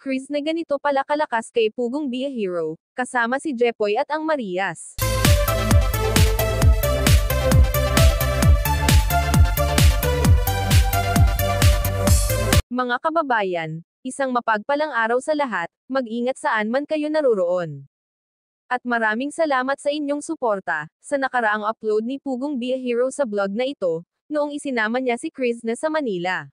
Chris na ganito pala kalakas kay Pugong Be a Hero, kasama si Jepoy at ang Marias. Mga kababayan, isang mapagpalang araw sa lahat, mag-ingat saan man kayo naroroon. At maraming salamat sa inyong suporta, sa nakaraang upload ni Pugong Be a Hero sa blog na ito, noong isinama niya si Chris na sa Manila.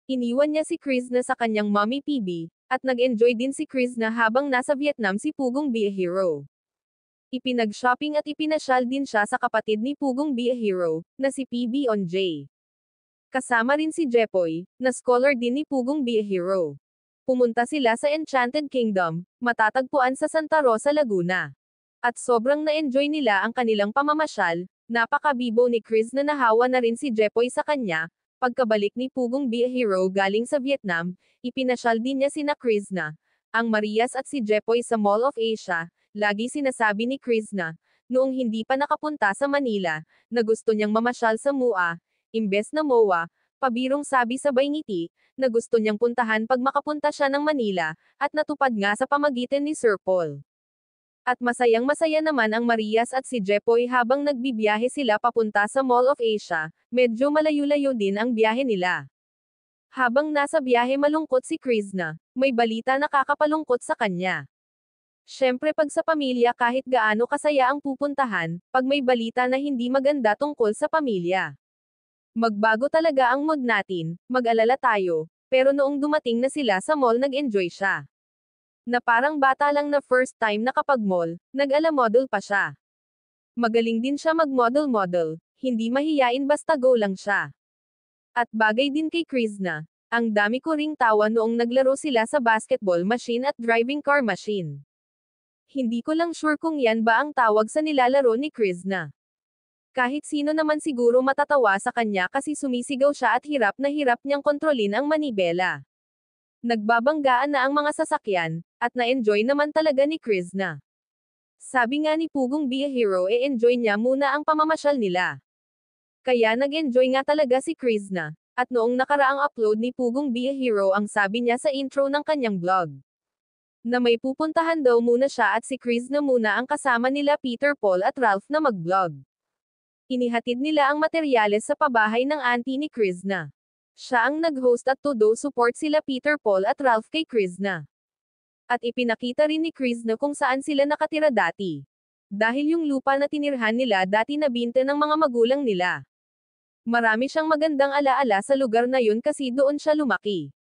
Iniwan niya si Chris na sa kanyang mommy PB, at nag-enjoy din si Chris na habang nasa Vietnam si Pugong Be a Hero. Ipinag-shopping at ipinasyal din siya sa kapatid ni Pugong Be a Hero, na si PB on J. Kasama rin si Jepoy, na scholar din ni Pugong Be a Hero. Pumunta sila sa Enchanted Kingdom, matatagpuan sa Santa Rosa, Laguna. At sobrang na-enjoy nila ang kanilang pamamasyal, napakabibo ni Chris na nahawa na rin si Jepoy sa kanya. Pagkabalik ni Pugong Be a Hero galing sa Vietnam, ipinasyal din niya sina Chris na, ang Marias at si Jepoy sa Mall of Asia. Lagi sinasabi ni Chris na, noong hindi pa nakapunta sa Manila, na gusto niyang mamasyal sa MUA, imbes na MOA, pabirong sabi sabay ngiti, na gusto niyang puntahan pag makapunta siya ng Manila, at natupad nga sa pamagitan ni Sir Paul. At masayang-masaya naman ang Marias at si Jepoy habang nagbibiyahe sila papunta sa Mall of Asia, medyo malayo-layo din ang biyahe nila. Habang nasa biyahe malungkot si Chris na, may balita na nakakapalungkot sa kanya. Siyempre pag sa pamilya kahit gaano kasaya ang pupuntahan, pag may balita na hindi maganda tungkol sa pamilya. Magbago talaga ang mood natin, mag-alala tayo, pero noong dumating na sila sa mall nag-enjoy siya. Na parang bata lang na first time nakapag-mall, nag-ala-model pa siya. Magaling din siya mag-model-model, hindi mahiyain basta go lang siya. At bagay din kay Chris na, ang dami ko ring tawa noong naglaro sila sa basketball machine at driving car machine. Hindi ko lang sure kung yan ba ang tawag sa nilalaro ni Chris na. Kahit sino naman siguro matatawa sa kanya kasi sumisigaw siya at hirap na hirap niyang kontrolin ang manibela. Nagbabanggaan na ang mga sasakyan, at na-enjoy naman talaga ni Chris na. Sabi nga ni Pugong Be a Hero enjoy niya muna ang pamamasyal nila. Kaya nag-enjoy nga talaga si Chris na, at noong nakaraang upload ni Pugong Be a Hero ang sabi niya sa intro ng kanyang vlog. Na may pupuntahan daw muna siya at si Chris na muna ang kasama nila Peter Paul at Ralph na mag-vlog. Inihatid nila ang materyales sa pabahay ng auntie ni Chris na. Siya ang nag-host at todo support sila Peter Paul at Ralph kay Chris na. At ipinakita rin ni Chris na kung saan sila nakatira dati. Dahil yung lupa na tinirhan nila dati nabinta ng mga magulang nila. Marami siyang magandang alaala sa lugar na yun kasi doon siya lumaki.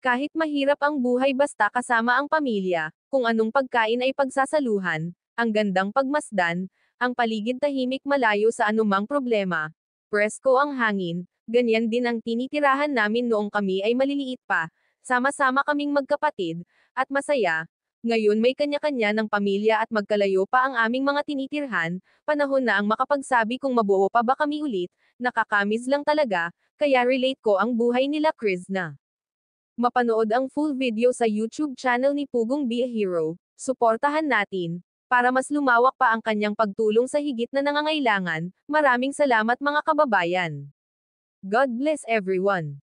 Kahit mahirap ang buhay basta kasama ang pamilya, kung anong pagkain ay pagsasaluhan, ang gandang pagmasdan, ang paligid tahimik malayo sa anumang problema, presko ang hangin, ganyan din ang tinitirahan namin noong kami ay maliliit pa, sama-sama kaming magkapatid, at masaya. Ngayon may kanya-kanya ng pamilya at magkalayo pa ang aming mga tinitirhan, panahon na ang makapagsabi kung mabuo pa ba kami ulit, nakakamiss lang talaga, kaya relate ko ang buhay nila Chris na. Mapanood ang full video sa YouTube channel ni Pugong Be a Hero, suportahan natin. Para mas lumawak pa ang kanyang pagtulong sa higit na nangangailangan, maraming salamat mga kababayan. God bless everyone.